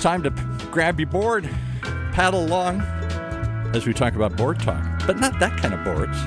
time to grab your board, paddle along as we talk about board talk. But not that kind of boards.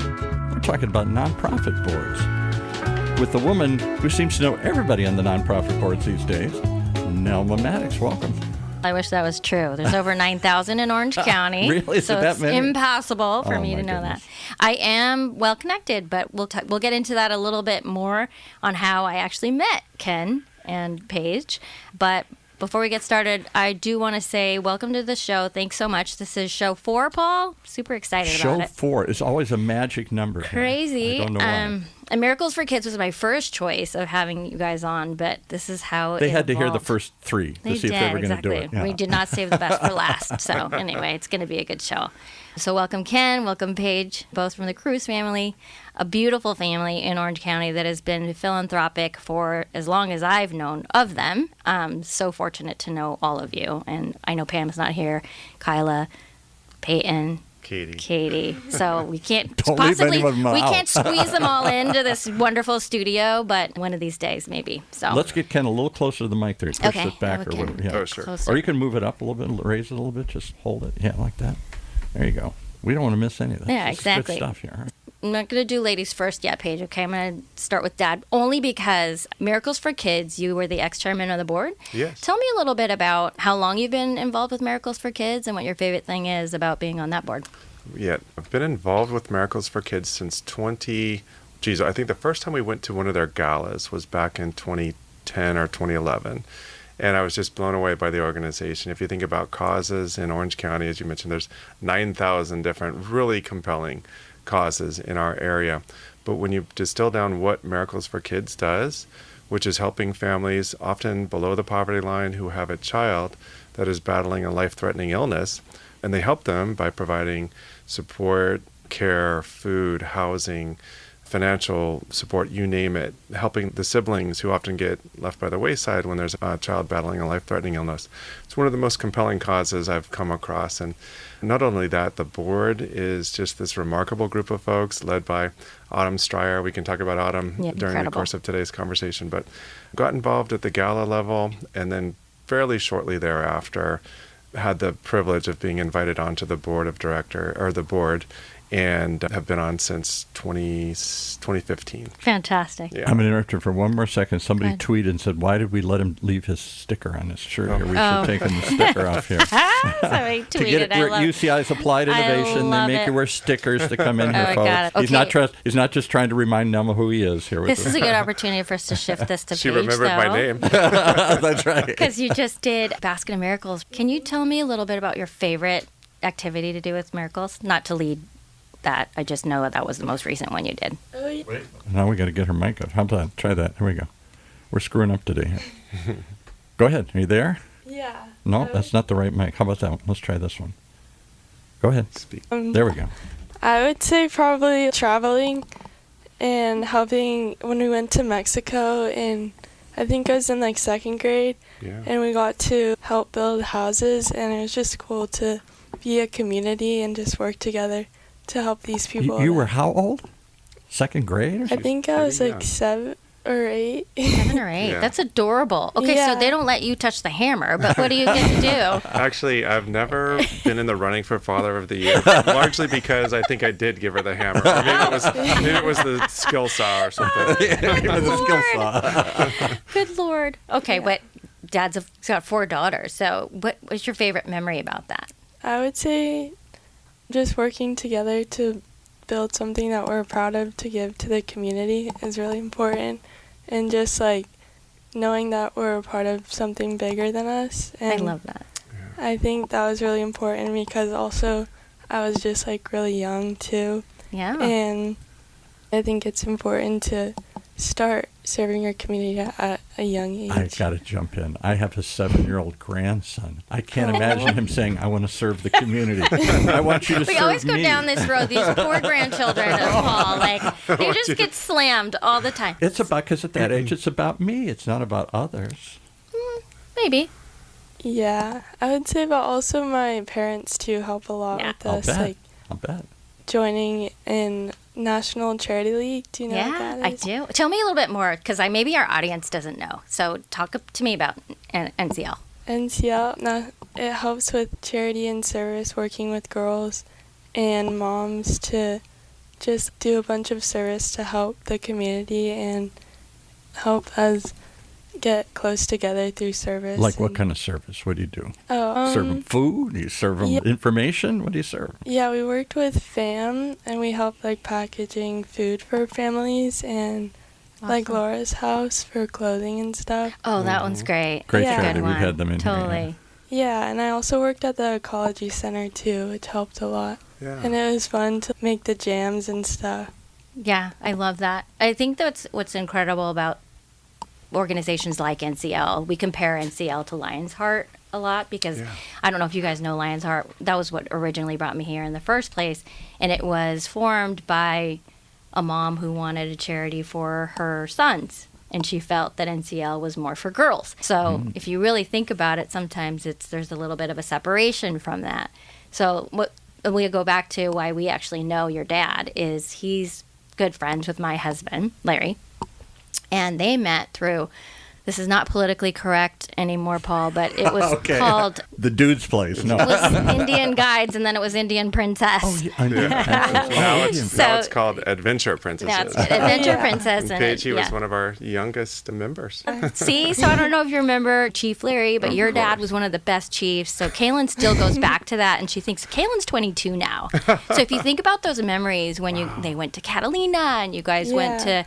We're talking about nonprofit boards. With the woman who seems to know everybody on the nonprofit boards these days, Nelma Maddox. Welcome. I wish that was true. There's over 9,000 in Orange County. Really? Is so it that it's many? impossible for me to know goodness. that. I am well connected, but we'll get into that a little bit more on how I actually met Ken and Paige. But before we get started, I do want to say welcome to the show. Thanks so much. This is show 4, Paul. Super excited about it. Show 4 is always a magic number. Crazy. I don't know why. And Miracles for Kids was my first choice of having you guys on, but this is how They it had to hear the evolved. first 3 to They see did, if they were going to do exactly. it. Yeah. We did not save the best for last. So anyway, it's going to be a good show. So welcome Ken, welcome Paige, both from the Cruz family, a beautiful family in Orange County that has been philanthropic for as long as I've known of them. I'm so fortunate to know all of you. And I know Pam's not here, Kyla, Peyton, Katie. So we can't Don't leave anyone of them we out. can't squeeze them all into this wonderful studio, but one of these days maybe. So Let's get Ken a little closer to the mic there. Push Okay, it back or okay. whatever. Yeah. Oh, sure. Closer. Or you can move it up a little bit, raise it a little bit, just hold it. Yeah, like that. There you go. We don't want to miss any of that. Yeah, This is exactly. Good stuff here. I'm not going to do ladies first yet, Paige, okay? I'm going to start with Dad, only because Miracles for Kids, you were the ex-chairman of the board. Yes. Tell me a little bit about how long you've been involved with Miracles for Kids and what your favorite thing is about being on that board. Yeah, I've been involved with Miracles for Kids since I think the first time we went to one of their galas was back in 2010 or 2011. And I was just blown away by the organization. If you think about causes in Orange County, as you mentioned, there's 9,000 different really compelling causes in our area. But when you distill down what Miracles for Kids does, which is helping families often below the poverty line who have a child that is battling a life-threatening illness, and they help them by providing support, care, food, housing, financial support, you name it, helping the siblings who often get left by the wayside when there's a child battling a life-threatening illness. It's one of the most compelling causes I've come across. And not only that, the board is just this remarkable group of folks led by Autumn Stryer. We can talk about Autumn during incredible. the course of today's conversation, but got involved at the gala level and then fairly shortly thereafter had the privilege of being invited onto the board of the board, and have been on since 2015. Fantastic. Yeah. I'm going to interrupt you for one more second. Somebody Go tweeted and said, why did we let him leave his sticker on his shirt here? We should have taken the sticker off here. Somebody To get it tweeted, where UCI's Applied Innovation, they love make it. you wear stickers to come in here, I folks. got it. He's not just trying to remind Nelma who he is here with This us. is a good opportunity for us to shift this to She Paige, remembered though. my name. That's right. Because you just did Basket of Miracles. Can you tell me a little bit about your favorite activity to do with Miracles? Not to lead that. I just know that was the most recent one you did. Now we got to get her mic up. How about that? Try that. There we go. We're screwing up today. Go ahead. Are you there? Yeah. No, that's not the right mic. How about that one? Let's try this one. Go ahead. Speak. There we go. I would say probably traveling and helping when we went to Mexico, and I think I was in like 2nd grade, Yeah. and we got to help build houses, and it was just cool to be a community and just work together to help these people. You were how old? 2nd grade? Or I think I was pretty like young. 7 or 8. 7 or 8. Yeah. That's adorable. Okay, Yeah. so they don't let you touch the hammer, but what do you get to do? Actually, I've never been in the running for Father of the Year, largely because I think I did give her the hammer. Or maybe it was the skill saw or something. Good Lord. Okay, Yeah. but Dad's got 4 daughters, so what's your favorite memory about that? I would say just working together to build something that we're proud of to give to the community is really important, and just like knowing that we're a part of something bigger than us. And I love that. I think that was really important because also I was just like really young too, Yeah. and I think it's important to start serving your community at a young age. I got to jump in. I have a 7-year-old grandson. I can't imagine him saying, I want to serve the community. I want you to serve me. We always go down this road, these poor grandchildren of Paul. Like, they just get slammed all the time. It's about, because at that age, it's about me. It's not about others. Maybe. Yeah, I would say, but also my parents too help a lot Yeah. with I'll us, bet. like I'll bet. joining in National Charity League. Do you know what Yeah, that I is? do. Tell me a little bit more, because maybe our audience doesn't know. So talk to me about NCL. NCL, it helps with charity and service, working with girls and moms to just do a bunch of service to help the community and help us get close together through service. Like what kind of service? What do you do? Oh, Serve them food? Do you serve them information? What do you serve? Yeah, we worked with FAM, and we helped like packaging food for families and like Laura's house for clothing and stuff. Oh, that one's great. Great Yeah. charity. Good We've one. had them in here. Totally. Yeah, and I also worked at the ecology center too, which helped a lot. Yeah. And it was fun to make the jams and stuff. Yeah, I love that. I think that's what's incredible about organizations like NCL. We compare NCL to Lion's Heart a lot because I don't know if you guys know Lion's Heart. That was what originally brought me here in the first place. And it was formed by a mom who wanted a charity for her sons. And she felt that NCL was more for girls. So if you really think about it, sometimes there's a little bit of a separation from that. So what we go back to why we actually know your dad is he's good friends with my husband, Larry. And they met through, this is not politically correct anymore, Paul, but it was called, The Dude's Place. No. it was Indian Guides, and then it was Indian Princess. I know. Now So- it's called Adventure Princesses. That's good. Adventure Princess. And And Paige it, was one of our youngest members. See, so I don't know if you remember Chief Larry, but your dad was one of the best chiefs. So Kaylin still goes back to that, and she thinks Kaylin's 22 now. So if you think about those memories when they went to Catalina and you guys went to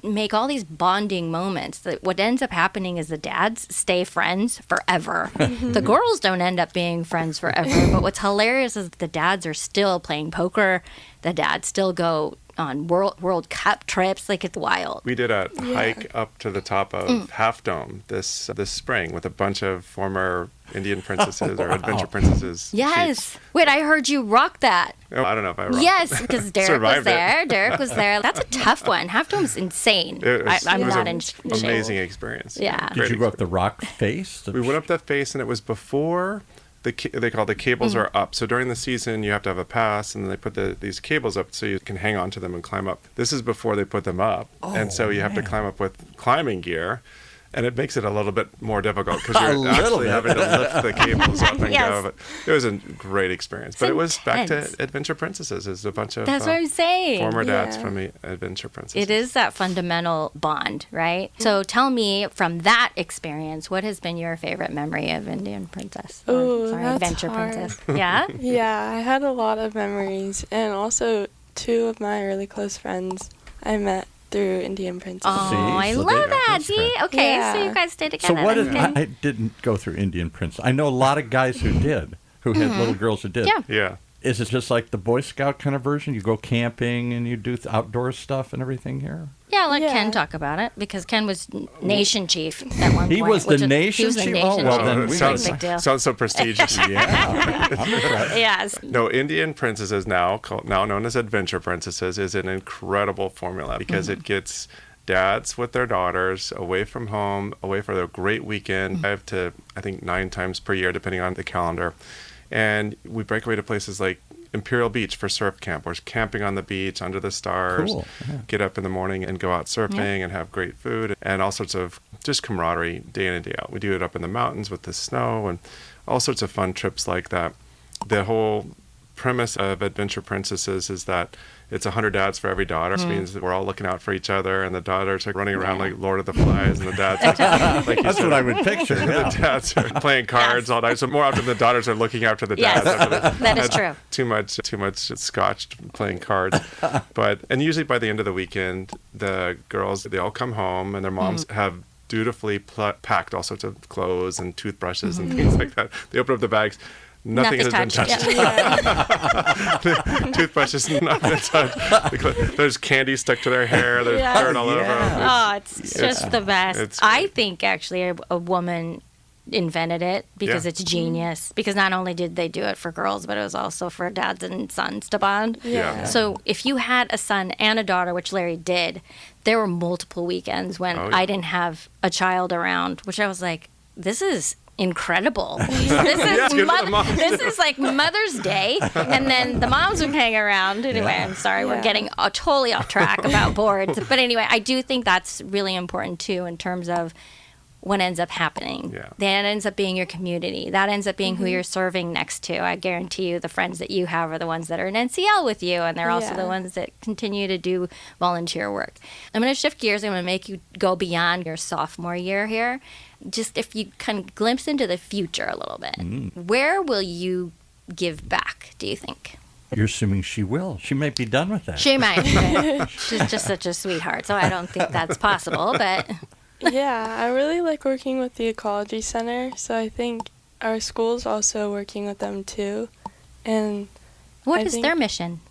make all these bonding moments, that what ends up happening is the dads stay friends forever. The girls don't end up being friends forever. But what's hilarious is the dads are still playing poker. The dads still go on World Cup trips. Like, it's wild. We did a hike up to the top of Half Dome this spring with a bunch of former Indian princesses or adventure princesses. Yes. chiefs. Wait, I heard you rock that. Oh, I don't know if I rocked. Yes, because Derek was Survived it. there. Derek was there. That's a tough one. Half Dome's insane. It was, I'm it was not an in shape. amazing experience. Yeah. Did you go up the rock face? We went up that face, and it was before they call the cables are up. So during the season, you have to have a pass, and then they put these cables up so you can hang on to them and climb up. This is before they put them up, and so you have to climb up with climbing gear. And it makes it a little bit more difficult because you're actually having to lift the cables up and go. But it was a great experience. But it was back to Adventure Princesses. It's a bunch of That's what I'm saying. former dads from the Adventure Princesses. It is that fundamental bond, right? So tell me, from that experience, what has been your favorite memory of Indian Princess? Ooh, Sorry, that's Adventure hard. Princess. Yeah? Yeah, I had a lot of memories, and also 2 of my really close friends I met through Indian Princess. Oh, See? I So love that. that's See? great. Okay, Yeah. so you guys stay So together. what That's if good. I didn't go through Indian Princess? I know a lot of guys who did, who had little girls who did. Yeah. Yeah. Is it just like the Boy Scout kind of version? You go camping and you do outdoor stuff and everything here? Yeah, let Yeah. Ken talk about it, because Ken was nation chief at one point. He was the which is- nation he was the chief? nation Oh, well, chief. then It's we a sounds, big deal. sounds so prestigious. Yeah. I'm impressed. Yes. No, Indian Princesses, now known as Adventure Princesses, is an incredible formula because it gets dads with their daughters away from home, away for a great weekend, 5 to, I think, 9 times per year, depending on the calendar. And we break away to places like Imperial Beach for surf camp. We're camping on the beach under the stars, Cool. Yeah. get up in the morning and go out surfing and have great food and all sorts of just camaraderie day in and day out. We do it up in the mountains with the snow and all sorts of fun trips like that. The whole premise of Adventure Princesses is that it's 100 dads for every daughter. So it means that we're all looking out for each other, and the daughters are running around like Lord of the Flies, and the dads, like you That's said, what I would picture. the Yeah. dads are playing cards all night. So more often the daughters are looking after the Yes. dads. After That is had true. Too much scotch playing cards. And usually by the end of the weekend, the girls, they all come home, and their moms have dutifully packed all sorts of clothes and toothbrushes and things like that. They open up the bags. Nothing has been touched. Toothbrushes not been touched. There's candy stuck to their hair. There's dirt all over them. Oh, it's just the best. It's I great. think actually a woman invented it because Yeah. it's genius. Because not only did they do it for girls, but it was also for dads and sons to bond. Yeah. So if you had a son and a daughter, which Larry did, there were multiple weekends when Oh, yeah. I didn't have a child around, which I was like, this is incredible. This is good for the moms. this is like Mother's Day, and then the moms would hang around. Anyway, I'm sorry, we're getting totally off track about boards, but anyway, I do think that's really important too in terms of what ends up happening. Yeah. That ends up being your community. That ends up being who you're serving next to. I guarantee you the friends that you have are the ones that are in NCL with you, and they're also the ones that continue to do volunteer work. I'm going to shift gears. I'm going to make you go beyond your sophomore year here. Just if you kind of glimpse into the future a little bit. Where will you give back, do you think? You're assuming she will. She might be done with that. She might. She's just such a sweetheart, so I don't think that's possible, but... Yeah, I really like working with the Ecology Center, so I think our school's also working with them too. And what is their mission?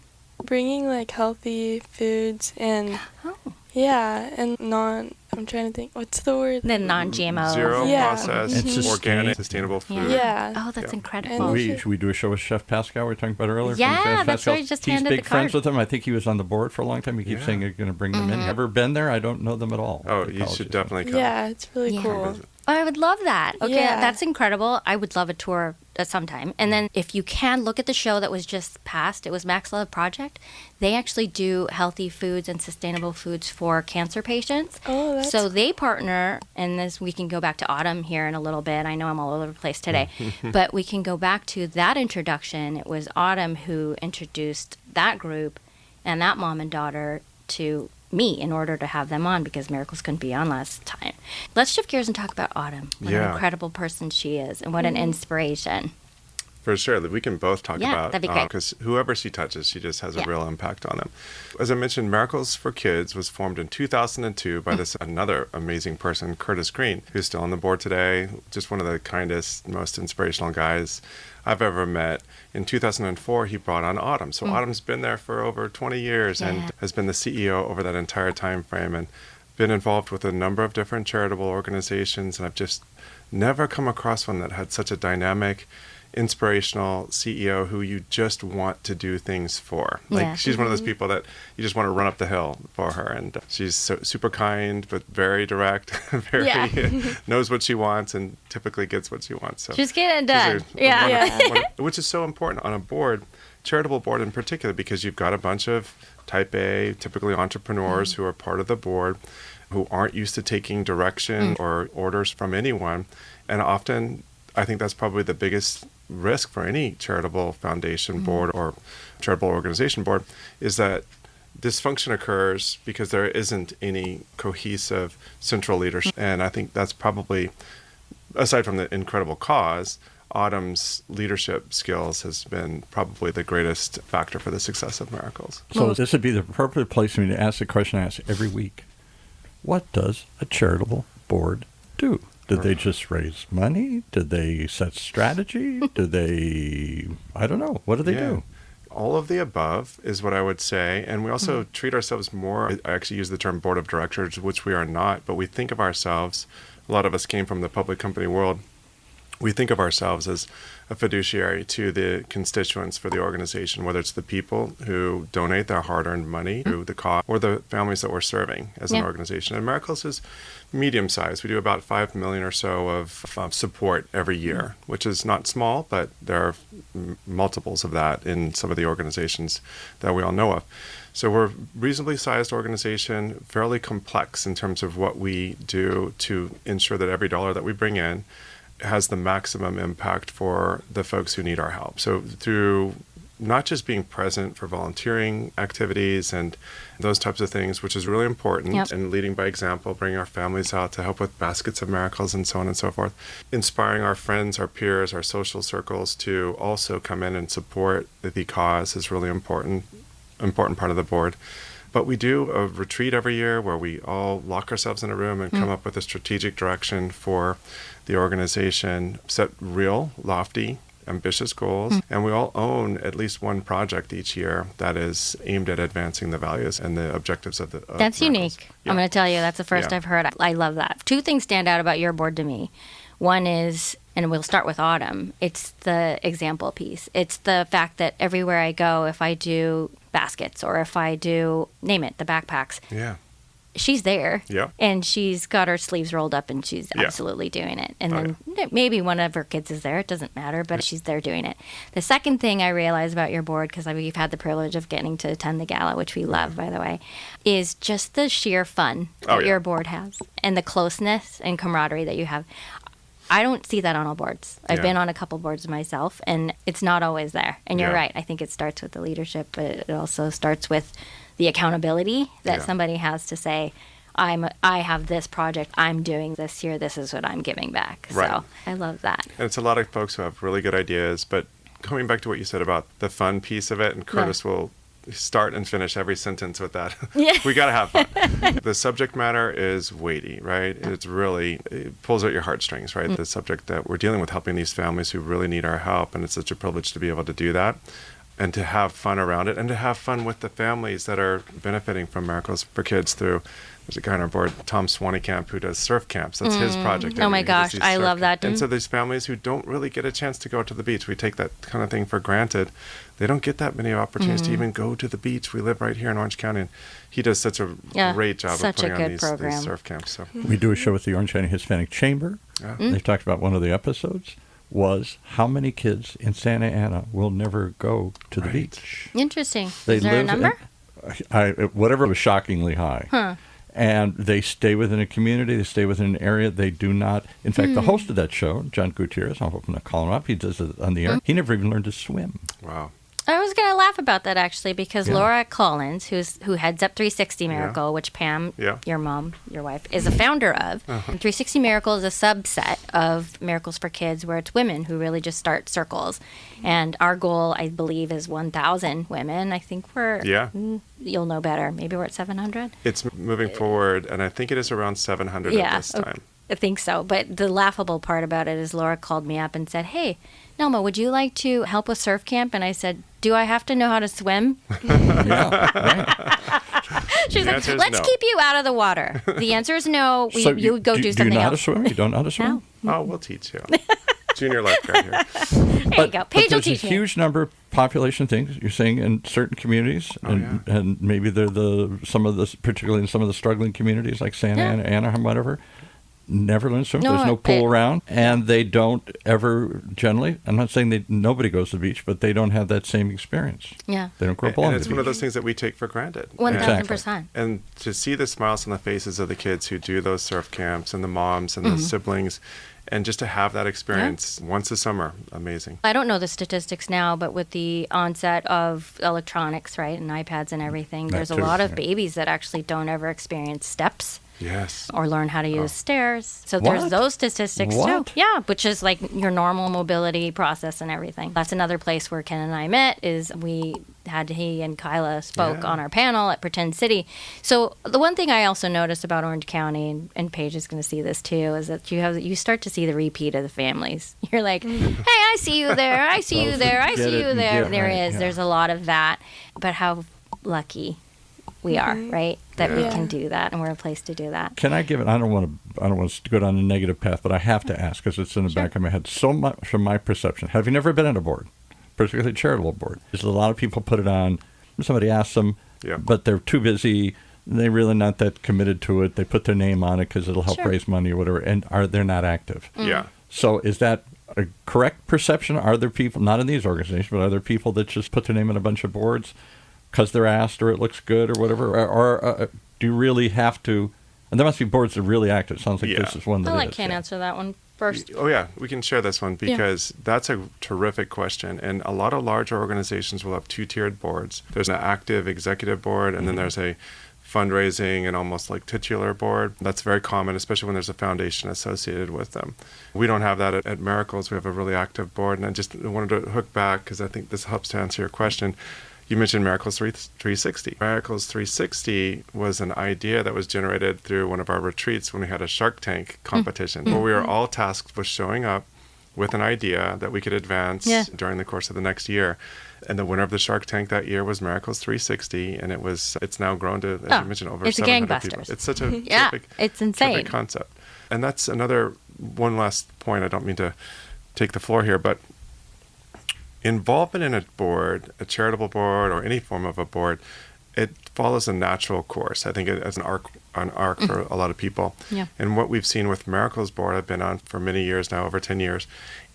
Bringing like healthy foods and and I'm trying to think, what's the word? The non-GMO. Zero processed, Mhm. organic, sustainable food. Yeah. Oh, that's incredible. Should we do a show with Chef Pascal we were talking about earlier? Yeah, Chef that's Pascal. where he just He's handed big the friends card. with him. I think he was on the board for a long time. He keeps saying you're going to bring them in. Ever been there? I don't know them at all. Oh, you should definitely come. Yeah, it's really cool. Oh, I would love that. Okay, Yeah. that's incredible. I would love a tour at some time. And then if you can, look at the show that was just passed. It was Max Love Project. They actually do healthy foods and sustainable foods for cancer patients. Oh, that's So they partner, and this we can go back to Autumn here in a little bit. I know I'm all over the place today. But we can go back to that introduction. It was Autumn who introduced that group and that mom and daughter to me in order to have them on because Miracles couldn't be on last time. Let's shift gears and talk about Autumn. What an incredible person she is and what an inspiration. For sure. We can both talk about that'd be great. because whoever she touches, she just has a real impact on them. As I mentioned, Miracles for Kids was formed in 2002 by this another amazing person, Curtis Green, who's still on the board today. Just one of the kindest, most inspirational guys I've ever met. In 2004, he brought on Autumn. So Autumn's been there for over 20 years and has been the CEO over that entire time frame and been involved with a number of different charitable organizations. And I've just never come across one that had such a dynamic, inspirational CEO who you just want to do things for. Like she's one of those people that you just want to run up the hill for her, and she's super kind but very direct, very knows what she wants and typically gets what she wants. So just get it done. Which is so important on a board, charitable board in particular, because you've got a bunch of type A, typically entrepreneurs who are part of the board, who aren't used to taking direction or orders from anyone, and often I think that's probably the biggest risk for any charitable foundation board or charitable organization board is that dysfunction occurs because there isn't any cohesive central leadership. And I think that's probably, aside from the incredible cause, Autumn's leadership skills has been probably the greatest factor for the success of Miracles. So this would be the appropriate place for me to ask the question I ask every week. What does a charitable board do? Did they just raise money? Did they set strategy? Did they, I don't know. What do they do? All of the above is what I would say. And we also treat ourselves more, I actually use the term board of directors, which we are not, but we think of ourselves, a lot of us came from the public company world, we think of ourselves as a fiduciary to the constituents for the organization, whether it's the people who donate their hard-earned money to the cause or the families that we're serving as an organization. And Miracles is medium-sized. We do about $5 million or so of support every year, which is not small, but there are multiples of that in some of the organizations that we all know of. So we're a reasonably sized organization, fairly complex in terms of what we do to ensure that every dollar that we bring in has the maximum impact for the folks who need our help. So through not just being present for volunteering activities and those types of things, which is really important, and leading by example, bringing our families out to help with baskets of miracles and so on and so forth, inspiring our friends, our peers, our social circles to also come in and support the cause is really important part of the board. But we do a retreat every year where we all lock ourselves in a room and come up with a strategic direction for the organization, set real, lofty, ambitious goals, and we all own at least one project each year that is aimed at advancing the values and the objectives of the That's Miracles. unique. I'm going to tell you, that's the first I've heard. I love that. Two things stand out about your board to me. One is, and we'll start with Autumn, it's the example piece. It's the fact that everywhere I go, if I do baskets or if I do, name it, the backpacks, she's there. Yeah. And she's got her sleeves rolled up and she's absolutely doing it. And then maybe one of her kids is there. It doesn't matter, but she's there doing it. The second thing I realized about your board, because we've had the privilege of getting to attend the gala, which we love, by the way, is just the sheer fun that your board has and the closeness and camaraderie that you have. I don't see that on all boards. I've been on a couple boards myself, and it's not always there. And you're right. I think it starts with the leadership, but it also starts with the accountability that somebody has to say, I have this project, I'm doing this here, this is what I'm giving back. Right. So I love that. And it's a lot of folks who have really good ideas, but coming back to what you said about the fun piece of it, and Curtis will start and finish every sentence with that. We got to have fun. The subject matter is weighty, right? It pulls out your heartstrings, right? The subject that we're dealing with, helping these families who really need our help, and it's such a privilege to be able to do that and to have fun around it and to have fun with the families that are benefiting from Miracles for Kids through. There's a guy on our board, Tom Swaneykamp, who does surf camps. That's his project. Oh my gosh, I love that. And so these families who don't really get a chance to go to the beach, we take that kind of thing for granted. They don't get that many opportunities to even go to the beach. We live right here in Orange County, and he does such a great job of putting on these surf camps. So. We do a show with the Orange County Hispanic Chamber. They've talked about one of the episodes was how many kids in Santa Ana will never go to the beach. Interesting. They Is there a number? Whatever was shockingly high. And they stay within a community. They stay within an area. They do not. In fact, the host of that show, John Gutierrez, I'm hoping to call him up. He does it on the air. He never even learned to swim. Wow. I was going to laugh about that, actually, because Laura Collins, who heads up 360 Miracle, which Pam, your mom, your wife, is a founder of. 360 Miracle is a subset of Miracles for Kids, where it's women who really just start circles. And our goal, I believe, is 1,000 women. I think we're, you'll know better, maybe we're at 700? It's moving forward, and I think it is around 700 at this time. I think so. But the laughable part about it is Laura called me up and said, hey, Nelma, would you like to help with surf camp? And I said, do I have to know how to swim? She's like, let's keep you out of the water. The answer is no. You would go do something else. Do you know how to swim? You don't know how to swim? No. Oh, we'll teach you. Junior lifeguard here. There you go. Paige will teach me. There's a huge number of population things you're seeing in certain communities, and maybe they're particularly in some of the struggling communities like Santa Ana, Anaheim, whatever. Never learn to swim. There's no pool around, and they don't ever generally. I'm not saying nobody goes to the beach, but they don't have that same experience. Yeah, they don't grow up on the beach. And it's one of those things that we take for granted. 1,000%. And to see the smiles on the faces of the kids who do those surf camps, and the moms and the siblings, and just to have that experience once a summer, amazing. I don't know the statistics now, but with the onset of electronics, right, and iPads and everything, there's a lot of babies that actually don't ever experience steps. Yes. Or learn how to use stairs. So there's those statistics too. Yeah, which is like your normal mobility process and everything. That's another place where Ken and I met, is he and Kyla spoke on our panel at Pretend City. So the one thing I also noticed about Orange County, and Paige is going to see this too, is that you start to see the repeat of the families. You're like, hey, I see you there. I see you there. I see you there. There is. There's a lot of that. But how lucky we are, right? That we can do that, and we're a place to do that. Can I give it? I don't want to go down a negative path, but I have to ask because it's in the back of my head. So much from my perception. Have you never been on a board, particularly a charitable board? There's a lot of people put it on. Somebody asks them, but they're too busy. They're really not that committed to it. They put their name on it because it'll help raise money or whatever, and they're not active. Yeah. So is that a correct perception? Are there people, not in these organizations, but are there people that just put their name on a bunch of boards because they're asked or it looks good or whatever? Or do you really have to? And there must be boards that are really active. It sounds like this is one that I'll let Ken answer that one first. Oh, yeah. We can share this one because that's a terrific question. And a lot of larger organizations will have two-tiered boards. There's an active executive board, and then there's a fundraising and almost like titular board. That's very common, especially when there's a foundation associated with them. We don't have that at Miracles. We have a really active board. And I just wanted to hook back because I think this helps to answer your question. You mentioned Miracles 360. Miracles 360 was an idea that was generated through one of our retreats when we had a Shark Tank competition, where we were all tasked with showing up with an idea that we could advance during the course of the next year. And the winner of the Shark Tank that year was Miracles 360, and it's now grown to, as you mentioned, over 700 people. It's such a it's insane. Terrific concept. And that's one last point. I don't mean to take the floor here, but involvement in a board, a charitable board or any form of a board, it follows a natural course. I think as an arc for a lot of people. Yeah. And what we've seen with Miracles Board, I've been on for many years now, over 10 years,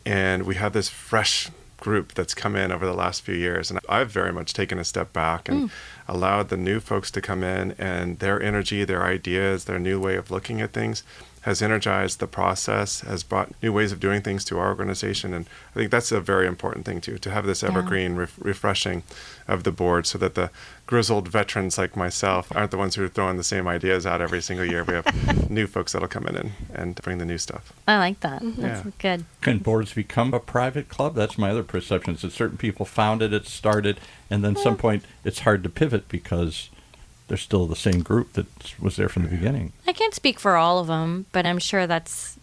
and we have this fresh group that's come in over the last few years. And I've very much taken a step back and allowed the new folks to come in, and their energy, their ideas, their new way of looking at things has energized the process, has brought new ways of doing things to our organization. And I think that's a very important thing too, to have this evergreen refreshing of the board, so that the grizzled veterans like myself aren't the ones who are throwing the same ideas out every single year. We have new folks that'll come in and bring the new stuff. I like that. That's good. Can boards become a private club? That's my other perception, is that certain people founded it, started, and then some point it's hard to pivot because they're still the same group that was there from the beginning. I can't speak for all of them, but I'm sure that's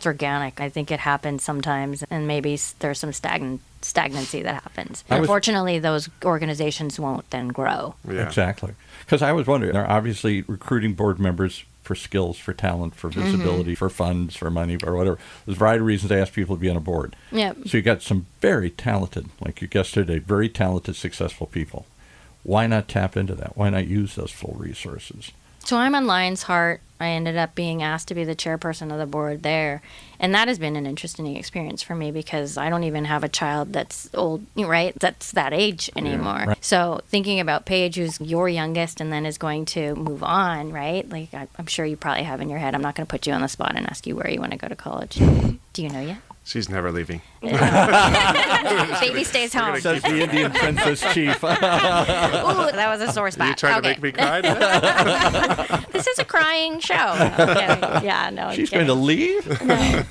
organic. I think it happens sometimes, and maybe there's some stagnancy that happens. Unfortunately, those organizations won't then grow. Yeah. Exactly. Because I was wondering, they're obviously recruiting board members for skills, for talent, for visibility, for funds, for money, or whatever. There's a variety of reasons they ask people to be on a board. Yeah. So you got some very talented, like your guest today, very talented, successful people. Why not tap into that? Why not use those full resources? So I'm on Lion's Heart. I ended up being asked to be the chairperson of the board there. And that has been an interesting experience for me, because I don't even have a child that's old, right? That's that age anymore. Right. So thinking about Paige, who's your youngest and then is going to move on, right? Like I'm sure you probably have in your head, I'm not going to put you on the spot and ask you where you want to go to college. Do you know yet? She's never leaving. Baby stays home. Says the Indian Princess Chief. Ooh, that was a sore spot. You trying to make me cry? This is a crying show. Okay. Yeah, no. She's going to leave? No.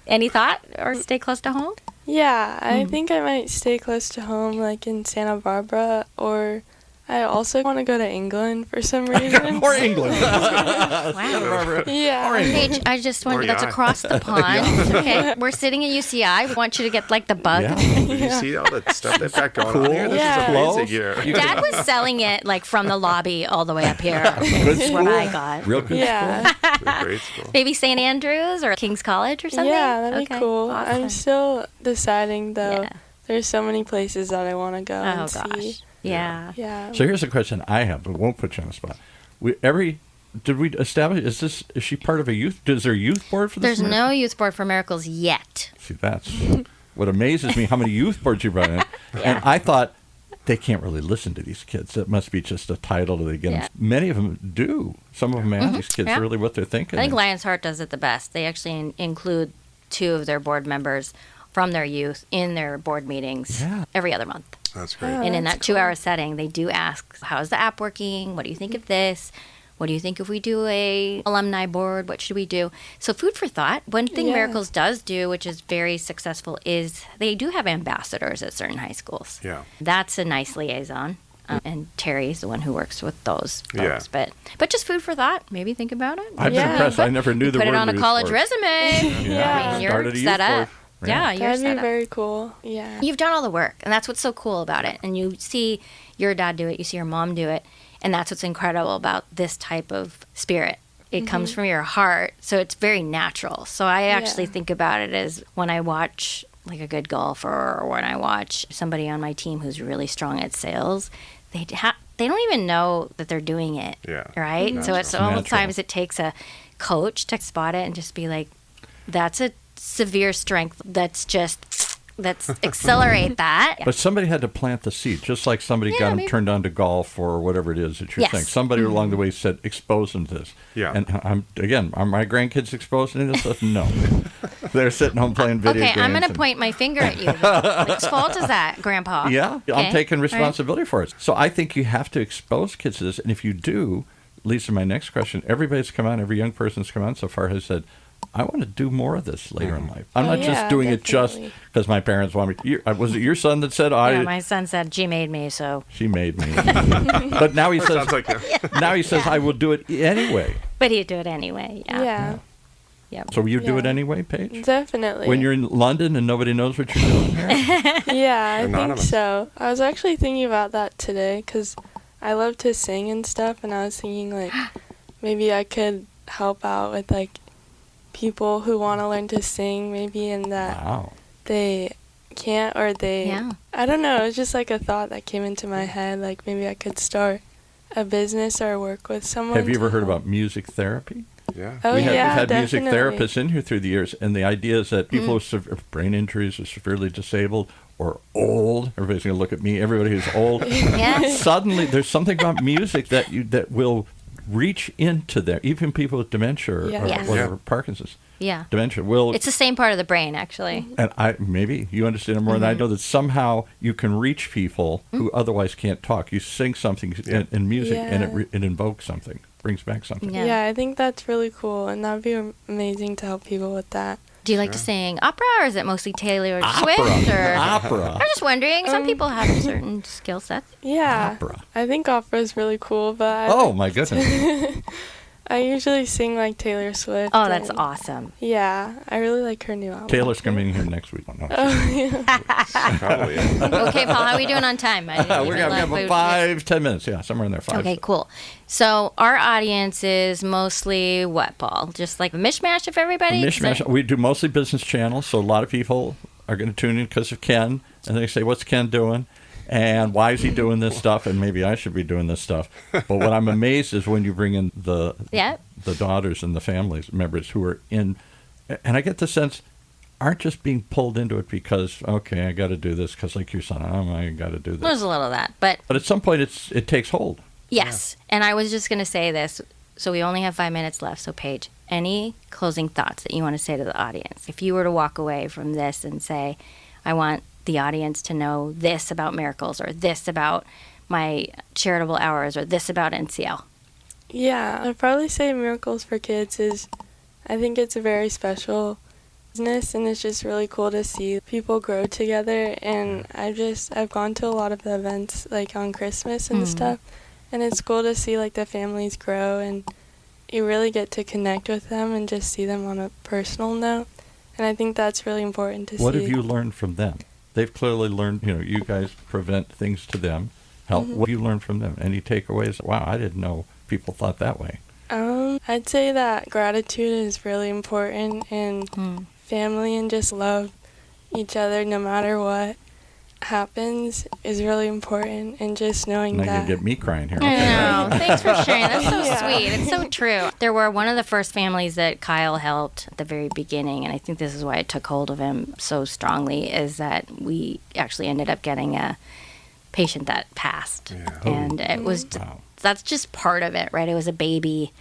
Any thought or stay close to home? Yeah, I think I might stay close to home, like in Santa Barbara, or I also want to go to England for some reason. Or England. Wow. Yeah. Or England. Paige, I just wondered, Or that's Yai. across the pond. Okay, we're sitting at UCI. We want you to get like the bug. Yeah. Did you see all the stuff they've got going on here? This Yeah. is amazing Clothes. here. You Dad was selling it like from the lobby all the way up here. Good Is what school. I got. Real good Yeah. It's a great school. Maybe St. Andrews or King's College or something? Yeah, that'd Okay, be cool. awesome. I'm still deciding, though. Yeah. There's so many places that I want to go Oh, and gosh. see. Yeah. Yeah. So here's a question I have, but won't put you on the spot. Did we establish, is she part of a youth, is there a youth board for this? There's no youth board for Miracles yet. See, that's what amazes me, how many youth boards you brought in. And I thought, they can't really listen to these kids. It must be just a title that they get. Yeah. Many of them do. Some of them ask these kids Yeah. really what they're thinking. I think Lion's Heart does it the best. They actually include 2 of their board members from their youth in their board meetings every other month. That's great. Oh, And in that that's cool. 2-hour setting, they do ask, how's the app working? What do you think of this? What do you think if we do a alumni board? What should we do? So food for thought. One thing Yeah. Miracles does do, which is very successful, is they do have ambassadors at certain high schools. Yeah. That's a nice liaison. And Terry's the one who works with those Yeah. folks. But just food for thought. Maybe think about it. I'm Yeah. impressed. I never knew the Put word it on a youth college board. resume. Yeah. I mean, you're Started a youth set up. board. Yeah, you're That'd set be up. very cool. Yeah. You've done all the work, and that's what's so cool about it. And you see your dad do it, you see your mom do it, and that's what's incredible about this type of spirit. It comes from your heart, so it's very natural. So I actually Yeah. think about it as when I watch like a good golfer, or when I watch somebody on my team who's really strong at sales, they don't even know that they're doing it, Yeah. right? So it's Natural. sometimes it takes a coach to spot it and just be like, that's a severe strength. Let's accelerate that. But somebody had to plant the seed, just like somebody got them maybe. turned on to golf or whatever it is that you're Yes. saying. Somebody along the way said, expose them to this. Yeah. And are my grandkids exposed to this stuff? No. They're sitting home playing video games. Okay, I'm going to and- point my finger at you. Whose fault is that, Grandpa? Yeah, Okay. I'm taking All right. responsibility for it. So I think you have to expose kids to this. And if you do, leads to my next question. Everybody's come on, every young person's come on so far has said, I want to do more of this later in life. I'm not just yeah, doing it just definitely. because my parents want me to. Was it your son that said, Yeah, my son said, she made me, so. she made me? But now he says, Sounds like him. I will do it anyway. But he'd do it anyway. Yeah. Yeah. Yep. So you do it Yeah. anyway, Paige? Definitely. When you're in London and nobody knows what you're doing here? Yeah, I think Anonymous. so. I was actually thinking about that today because I love to sing and stuff, and I was thinking, like, maybe I could help out with, like, people who want to learn to sing, maybe, and that Wow. they can't, or they, Yeah. I don't know, it was just like a thought that came into my head, like maybe I could start a business or work with someone. Have you ever to heard help. about music therapy? Yeah. Oh, We've yeah, had music definitely. therapists in here through the years, and the idea is that people with brain injuries or severely disabled or old, everybody's going to look at me, everybody who's old, Yes. suddenly there's something about music that will reach into there. Even people with dementia or Yes. whatever, Yeah. Parkinson's, Yeah. dementia will. It's the same part of the brain, actually. And maybe you understand it more than I know, that somehow you can reach people who otherwise can't talk. You sing something in music, and Yeah. it invokes something, brings back something. Yeah. Yeah, I think that's really cool, and that'd be amazing to help people with that. Do you like to sing opera, or is it mostly Taylor Opera. Swift? Or Opera. I'm just wondering. Some people have certain skill sets. Yeah, Opera. I think opera is really cool, but Oh, my goodness. I usually sing like Taylor Swift. Oh, that's and- awesome. Yeah, I really like her new album. Taylor's coming in here next week. No. Oh, yeah. Probably. Yeah. Okay, Paul, how are we doing on time? I didn't We're even going to look. have 5-10 minutes. Yeah, somewhere in there. 5. Okay, cool. So our audience is mostly what, Paul? Just like a mishmash of everybody? Mishmash. We do mostly business channels, so a lot of people are going to tune in because of Ken, and they say, "What's Ken doing? And why is he doing this stuff? And maybe I should be doing this stuff." But what I'm amazed is when you bring in the daughters and the families members who are in, and I get the sense aren't just being pulled into it because, okay, I got to do this because like your son, I got to do this. There's a little of that, but But at some point, it takes hold. yes. And I was just going to say this. So we only have 5 minutes left. So Paige, any closing thoughts that you want to say to the audience? If you were to walk away from this and say, I want the audience to know this about miracles, or this about my charitable hours, or this about NCL. Yeah, I'd probably say Miracles for Kids is, I think it's a very special business, and it's just really cool to see people grow together. And I've gone to a lot of the events like on Christmas and stuff, and it's cool to see like the families grow, and you really get to connect with them and just see them on a personal note. And I think that's really important to see. What have you learned from them? They've clearly learned, you guys prevent things to them, help. What do you learn from them? Any takeaways? Wow, I didn't know people thought that way. I'd say that gratitude is really important, and family and just love each other no matter what happens is really important, and just knowing Now you're that. going to get me crying here. I Okay. know. Thanks for sharing. That's so Yeah. sweet. It's so true. There were one of the first families that Kyle helped at the very beginning, and I think this is why it took hold of him so strongly, is that we actually ended up getting a patient that passed. Yeah. And it was, Wow. that's just part of it, right? It was a baby.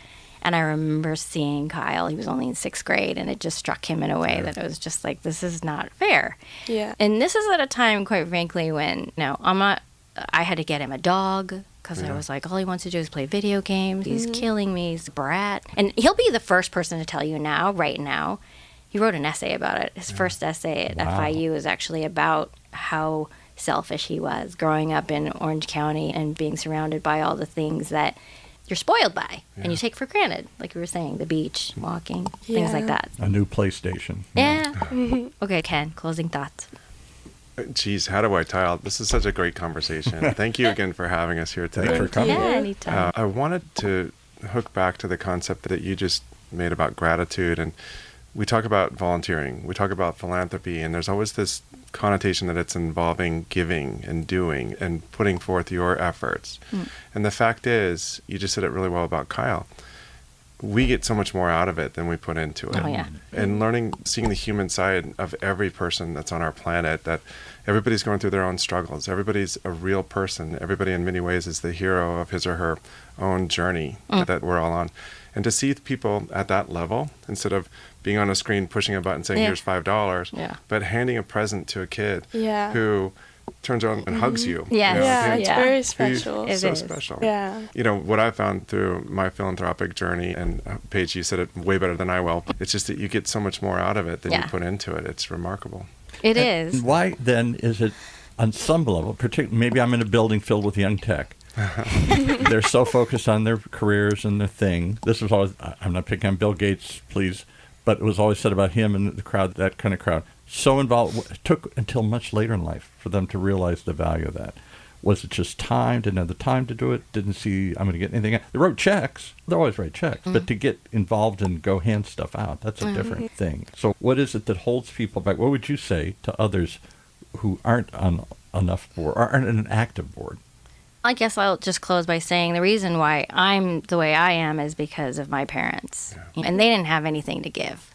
And I remember seeing Kyle, he was only in 6th grade, and it just struck him in a way that it was just like, this is not fair. Yeah. And this is at a time, quite frankly, when, I had to get him a dog because I was like, all he wants to do is play video games. He's killing me. He's a brat. And he'll be the first person to tell you now, right now. He wrote an essay about it. His first essay at Wow. FIU is actually about how selfish he was growing up in Orange County and being surrounded by all the things that you're spoiled by and you take for granted. Like you were saying, the beach, walking, things like Yeah. that. A new PlayStation. Yeah. Okay, Ken, closing thoughts. Geez, how do I tie out? This is such a great conversation. Thank you again for having us here today. Thanks for coming. Yeah, anytime. I wanted to hook back to the concept that you just made about gratitude. And we talk about volunteering, we talk about philanthropy, and there's always this connotation that it's involving giving and doing and putting forth your efforts. And the fact is, you just said it really well about Kyle. We get so much more out of it than we put into it. Oh, yeah. And learning, seeing the human side of every person that's on our planet, that everybody's going through their own struggles. Everybody's a real person. Everybody in many ways is the hero of his or her own journey that we're all on. And to see people at that level, instead of being on a screen pushing a button saying, Yeah. here's $5, Yeah. but handing a present to a kid Yeah. who turns around and hugs you. Yes. You know, Yeah, and it's Yeah. very who's special. It so is. special. Yeah. What I found through my philanthropic journey, and Paige, you said it way better than I will, it's just that you get so much more out of it than you Yeah. put into it. It's remarkable. It And is. why then is it, on some level, particularly, maybe I'm in a building filled with young tech. They're so focused on their careers and their thing. This was always, I'm not picking on Bill Gates, please, but it was always said about him and the crowd, that kind of crowd. So involved, it took until much later in life for them to realize the value of that. Was it just time? Didn't have the time to do it? Didn't see I'm going to get anything out. They wrote checks. They always write checks. But to get involved and go hand stuff out, that's a different thing. So what is it that holds people back? What would you say to others who aren't on enough board, or aren't an active board? I guess I'll just close by saying the reason why I'm the way I am is because of my parents. Yeah. And they didn't have anything to give.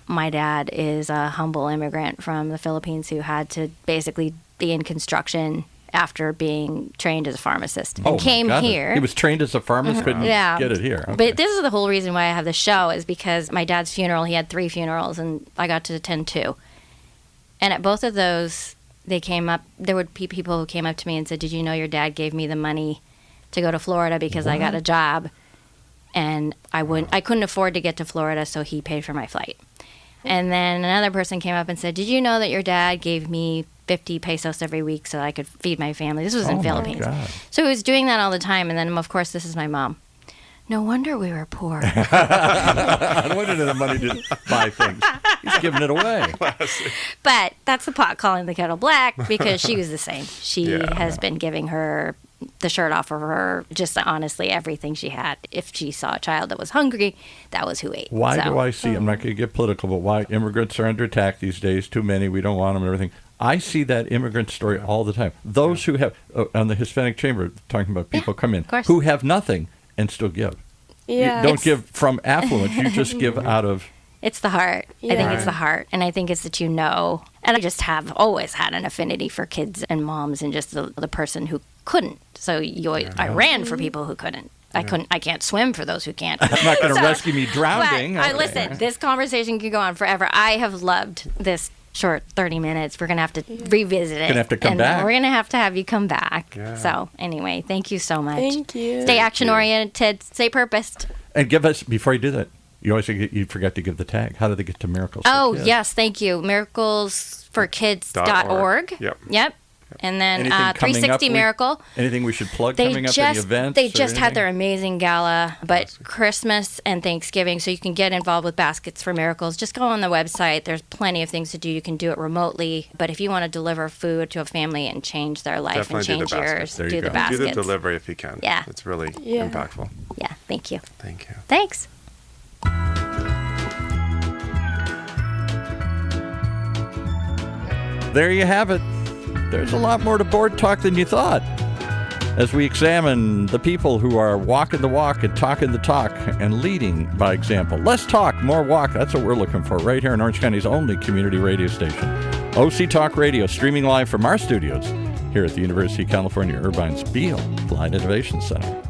My dad is a humble immigrant from the Philippines who had to basically be in construction after being trained as a pharmacist. And came here. He was trained as a pharmacist, couldn't get it here. Okay. But this is the whole reason why I have the show, is because my dad's funeral, he had 3 funerals, and I got to attend 2. And at both of those, there would be people who came up to me and said, "Did you know your dad gave me the money to go to Florida because I got a job, and I couldn't afford to get to Florida, so he paid for my flight." And then another person came up and said, "Did you know that your dad gave me 50 pesos every week so I could feed my family?" This was in Philippines. God. So he was doing that all the time. And then, of course, this is my mom. "No wonder we were poor." No wonder the money didn't buy things. He's giving it away. But that's the pot calling the kettle black, because she was the same. She has been giving her the shirt off of her, just honestly everything she had. If she saw a child that was hungry, that was who ate. Why do I see, I'm not going to get political, but why immigrants are under attack these days? Too many, we don't want them and everything. I see that immigrant story all the time. Those who have, on the Hispanic Chamber, talking about people come in, who have nothing and still give. Yeah. You don't give from affluence, you just give out of... It's the heart. Yeah. I think it's the heart. And I think it's that and I just have always had an affinity for kids and moms and just the person who couldn't. So I ran for people who couldn't. I can't swim for those who can't. I'm not going to rescue me drowning. Listen, this conversation can go on forever. I have loved this short 30 minutes. We're going to have to revisit it. We're going to have to come back. We're going to have you come back. Yeah. So anyway, thank you so much. Thank you. Stay action-oriented. Stay purposed. And give us, before you do that, you always forget to give the tag. How do they get to Miracles for Kids? Yes, thank you. miraclesforkids.org. Yep. And then 360 Miracle. Anything we should plug coming up, any events? They just had their amazing gala, but Christmas and Thanksgiving, so you can get involved with Baskets for Miracles. Just go on the website. There's plenty of things to do. You can do it remotely, but if you want to deliver food to a family and change their life definitely and change yours, do the baskets. Do the delivery if you can. Yeah. It's really impactful. Yeah, thank you. Thank you. Thanks. There you have it. There's a lot more to Board Talk than you thought, as we examine the people who are walking the walk and talking the talk and leading by example. Less talk, more walk. That's what we're looking for right here in Orange County's only community radio station. OCTalkRadio, streaming live from our studios here at the University of California, Irvine's Beale Applied Innovation Center.